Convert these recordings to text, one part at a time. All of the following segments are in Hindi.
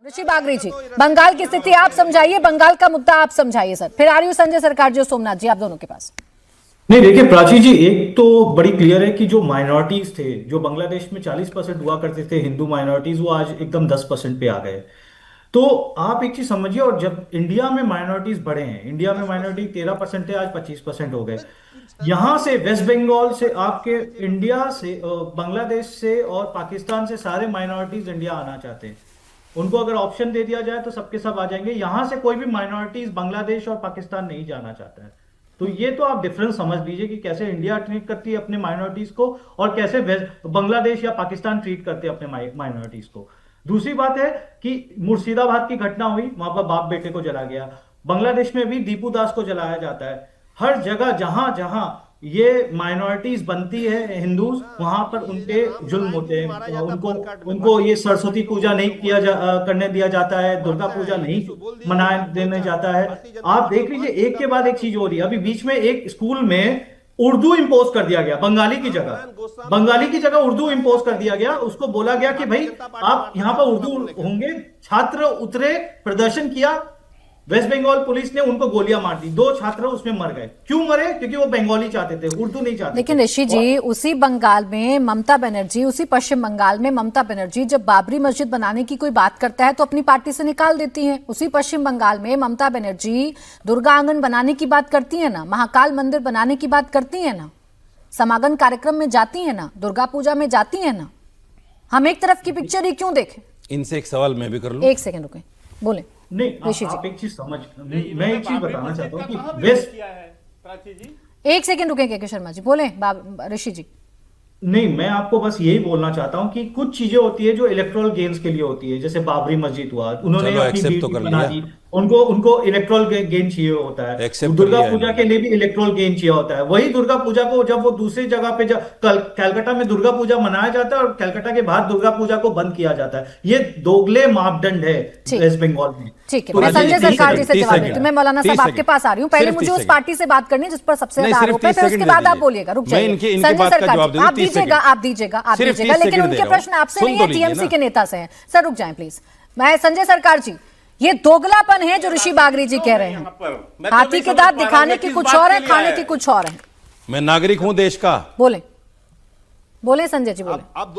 ऋषि बागरी जी, बंगाल की स्थिति आप समझाइए, बंगाल का मुद्दा आप समझाइए सर, फिर आ रही हूँ संजय सरकार जी और सोमनाथ जी, आप दोनों के पास। नहीं, देखिए प्राची जी, एक तो बड़ी क्लियर है कि जो माइनॉरिटीज थे, जो बांग्लादेश में 40% हुआ करते थे हिंदू माइनॉरिटीज, वो आज एकदम 10% पे आ गए। तो आप एक चीज समझिए, और जब इंडिया में माइनॉरिटीज बढ़े हैं, इंडिया में माइनॉरिटी 13% है, आज 25% हो गए। यहां से वेस्ट बंगाल से आपके इंडिया से बांग्लादेश से और पाकिस्तान से सारे माइनॉरिटीज इंडिया आना चाहते हैं। उनको अगर ऑप्शन दे दिया जाए तो सबके सब आ जाएंगे। यहां से कोई भी माइनॉरिटीज बांग्लादेश और पाकिस्तान नहीं जाना चाहता है। तो ये तो आप डिफरेंस समझ लीजिए कि कैसे इंडिया ट्रीट करती है अपने माइनॉरिटीज को, और कैसे बांग्लादेश या पाकिस्तान ट्रीट करते हैं अपने माइनॉरिटीज को। दूसरी बात है कि मुर्शिदाबाद की घटना हुई, वहां पर बाप बेटे को जला गया। बांग्लादेश में भी दीपू दास को जलाया जाता है। हर जगह जहां जहां ये माइनॉरिटीज बनती है हिंदूज, वहां पर उनके जुल्म होते हैं। उनको उनको ये सरस्वती पूजा नहीं करने दिया जाता है, दुर्गा पूजा नहीं मनाने देने जाता है। आप देख लीजिए, एक के बाद एक चीज हो रही है। अभी बीच में एक स्कूल में उर्दू इंपोज कर दिया गया, बंगाली की जगह उर्दू इंपोज कर दिया गया। उसको बोला गया कि भाई आप यहां पर उर्दू होंगे। छात्र उतरे, प्रदर्शन किया, वेस्ट बंगाल पुलिस ने उनको गोलियां मार दी। 2 छात्र उसमें मर गए। क्यों मरे? क्योंकि वो बंगाली चाहते थे, उर्दू नहीं चाहते। लेकिन ऋषि जी, उसी बंगाल में ममता बनर्जी, उसी पश्चिम बंगाल में ममता बनर्जी जब बाबरी मस्जिद बनाने की कोई बात करता है तो अपनी पार्टी से निकाल देती हैं। उसी पश्चिम बंगाल में ममता बनर्जी दुर्गा आंगन बनाने की बात करती है ना, महाकाल मंदिर बनाने की बात करती है ना, समागम कार्यक्रम में जाती है ना, दुर्गा पूजा में जाती है ना। हम एक तरफ की पिक्चर ही क्यों देखें? इनसे एक सवाल मैं भी कर लूं? एक सेकंड रुके, बोले। नहीं, आप एक चीज समझ, मैं एक चीज बताना चाहता हूँ कि वेस्ट, एक सेकंड रुके के शर्मा जी, बोले ऋषि जी। नहीं, मैं आपको बस यही बोलना चाहता हूँ कि कुछ चीजें होती है जो इलेक्ट्रल गेन्स के लिए होती है। जैसे बाबरी मस्जिद हुआ, उन्होंने अपनी बेटी बना दी, उनको इलेक्ट्रल गेन चाहिए होता है। दुर्गा पूजा के लिए भी इलेक्ट्रल गेन चाहिए होता है। वही दुर्गा पूजा को जब वो दूसरी जगह पे कलकत्ता में दुर्गा पूजा मनाया जाता है और कलकत्ता के बाद दुर्गा पूजा को बंद किया जाता है। ये दोगले मापदंड है वेस्ट बंगाल में। ठीक है, मैं संजय सरकार जी से जवाब देती हूँ। मैं मौलाना साहब आपके पास आ रही हूँ। पहले मुझे उस पार्टी से बात करनी है जिस पर सबसे ज्यादा आरोप है, फिर उसके बाद आप बोलिएगा। रुक जाइए संजय सरकार, आप दीजिएगा, लेकिन उनके प्रश्न आपसे नहीं है, टीएमसी के नेता से हैं। सर रुक जाएं प्लीज। मैं संजय सरकार जी, ये दोगलापन है जो ऋषि बागरी जी कह रहे हैं। हाथी के दांत दिखाने की कुछ और है, खाने की कुछ और है। मैं नागरिक हूं देश का। बोले संजय जी, बोले। आप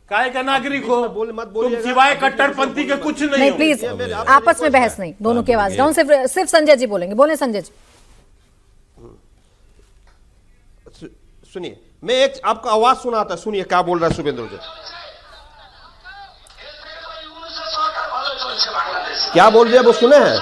काय का नागरिक हो, मत बोलिए, सिवाय कट्टरपंथी के कुछ नहीं हो। प्लीज आपस में बहस नहीं, दोनों की आवाज डाउन। सिर्फ संजय जी बोलेंगे। बोले संजय जी। सुनिए, मैं एक आपका आवाज सुनाता, सुनिए क्या बोल रहा है शुभेंद्र जी। क्या बोल रहे हैं वो सुने हैं?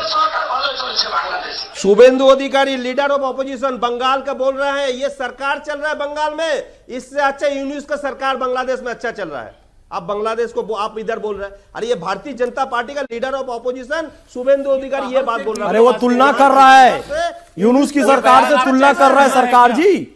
शुभेंदु अधिकारी, लीडर ऑफ ऑपोजिशन, बंगाल का बोल रहे हैं ये सरकार चल रहा है बंगाल में, इससे अच्छा यूनुस का सरकार बांग्लादेश में अच्छा चल रहा है। आप बांग्लादेश को आप इधर बोल रहे हैं। अरे ये भारतीय जनता पार्टी का लीडर ऑफ ऑपोजिशन शुभेंदु अधिकारी ये बात बोल रहा है। अरे वो तुलना कर रहा है, यूनुस की सरकार से तुलना कर रहा है सरकार जी।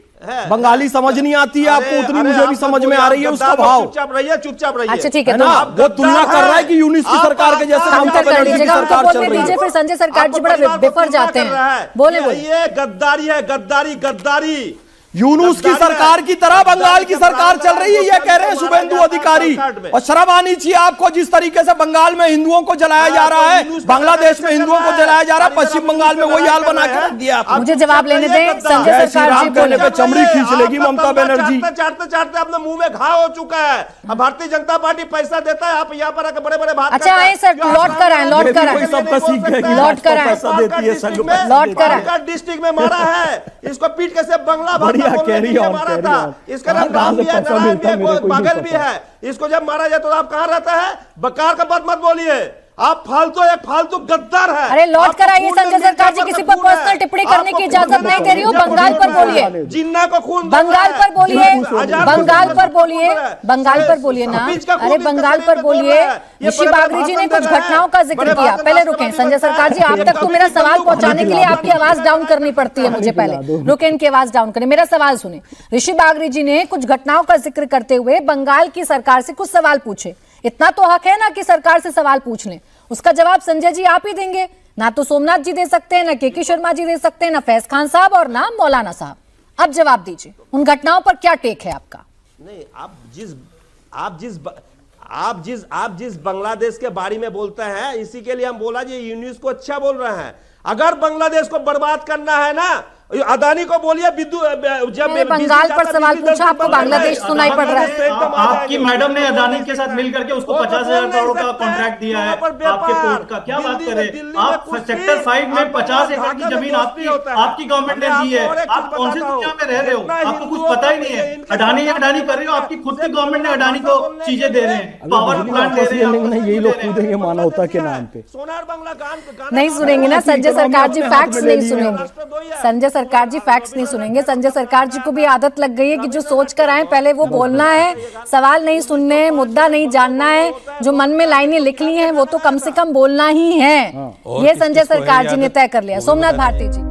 बंगाली समझ नहीं आती है आपको, उतनी मुझे भी समझ में आ रही है उसका भाव। चुपचाप रहिए। अच्छा ठीक है ना, वो तुलना कर रहा है कि यूनुस की सरकार के जैसे ममता बनर्जी की सरकार चल रही है। फिर संजय सरकार जी बड़ा बिफर जाते हैं। बोले। ये गद्दारी है, गद्दारी। यूनुस की सरकार की तरह बंगाल की सरकार चल रही है, ये कह रहे हैं शुभेंदु अधिकारी। और शर्म आनी चाहिए आपको, जिस तरीके से बंगाल में हिंदुओं को जलाया जा रहा है, बांग्लादेश में हिंदुओं को जलाया जा रहा है, पश्चिम बंगाल में वही हाल बना के रख दिया। मुझे जवाब लेने दें संजय सरकार जी। बोलने पे चमड़ी खींच लेगी ममता बनर्जी। चाटते अपने मुंह में घाव हो चुका है। अब भारतीय जनता पार्टी पैसा देता है, आप यहाँ पर आकर बड़े बात। अच्छा आए सर, लौट कर आए, सबका सीख गए, लौट कर आए, पैसा देती है संघ, लौट कर आए। डिस्ट्रिक्ट में मारा है, इसको पीट कैसे बंगला मारा था। इसका नाम गांव भी है, बगल भी है। इसको जब मारा जाए तो आप कहां रहता है? बकार का बात मत बोलिए, आप फालतू गद्दार है। अरे लौट कर आइए संजय सरकार जी, किसी पर पर्सनल टिप्पणी करने की इजाजत नहीं दे रही हूँ। बंगाल पर बोलिए, जिन्ना को खून, बंगाल पर बोलिए ना। अरे बंगाल पर बोलिए। ऋषि बागरी जी ने कुछ घटनाओं का जिक्र किया। पहले रुकें संजय सरकार जी, आप तक तो मेरा सवाल पहुंचाने के लिए आपकी आवाज डाउन करनी पड़ती है मुझे। पहले रुकें, इनकी आवाज डाउन करें, मेरा सवाल सुने। ऋषि बागरी जी ने कुछ घटनाओं का जिक्र करते हुए बंगाल की सरकार से कुछ सवाल पूछे। इतना तो हक है ना कि सरकार से सवाल पूछ लें। उसका जवाब संजय जी आप ही देंगे, ना तो सोमनाथ जी दे सकते हैं, ना के शर्मा जी दे सकते हैं, ना फैज खान साहब और ना मौलाना साहब। अब जवाब दीजिए, उन घटनाओं पर क्या टेक है आपका? नहीं, आप जिस बांग्लादेश के बारे में बोलते हैं, इसी के लिए हम बोला जी यूनिस को अच्छा बोल रहे हैं। अगर बांग्लादेश को बर्बाद करना है ना, अदानी को बोलिए जब बंगाल पर सवाल पूछा, आपको बांग्लादेश सुनाई पड़ रहा है। आपकी मैडम ने अदानी के साथ मिल करके उसको 50,000 करोड़ का कॉन्ट्रैक्ट दिया है आपके पोर्ट का, क्या बात करें आप? सेक्टर 5 में 50 एकड़ की जमीन आपकी गवर्नमेंट ने दी है। आप कौन सी दुनिया में रह रहे हो? आपको कुछ पता ही नहीं है। अडानी कर रहे हो, आपकी खुद की गवर्नमेंट ने अडानी को चीजें दे रहे हैं, पावर प्लांट दे रहे हैं। यही लोग कूदेंगे मानवता के नाम पे। सोनार बांग्ला नहीं सुनेंगे ना संजय सरकार जी, फैक्ट्स नहीं सुनेंगे। संजय सरकार जी फैक्ट्स नहीं सुनेंगे। संजय सरकार जी को भी आदत लग गई है कि जो सोच कर आए पहले वो बोलना है, सवाल नहीं सुनने, मुद्दा नहीं जानना है, जो मन में लाइनें लिख ली हैं वो तो कम से कम बोलना ही है। ये संजय सरकार जी ने तय कर लिया। सोमनाथ भारती जी।